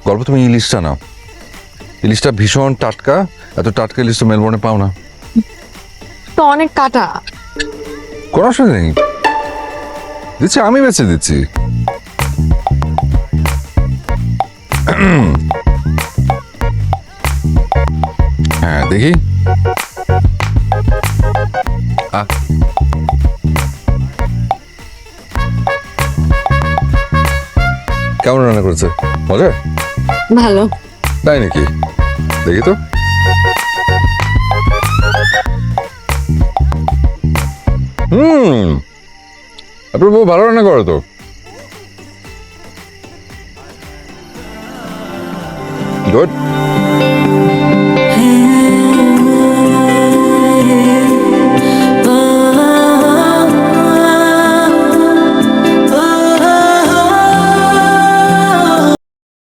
গল্প তুমি ইলিশটা নাও, ইলিশটা ভীষণ টাটকা, এত টাটকা ইলিশ তো মেলবোর্নে পাও না। তো অনেক কাটা। কোনো অসুবিধা নেই, দিচ্ছি, আমি বেছে দিচ্ছি। হ্যাঁ দেখি। কেমন রান্না করেছে, মজা? ভালো। তাই নাকি? দেখি তো। আপনার বউ ভালো রান্না করে তো। গুড।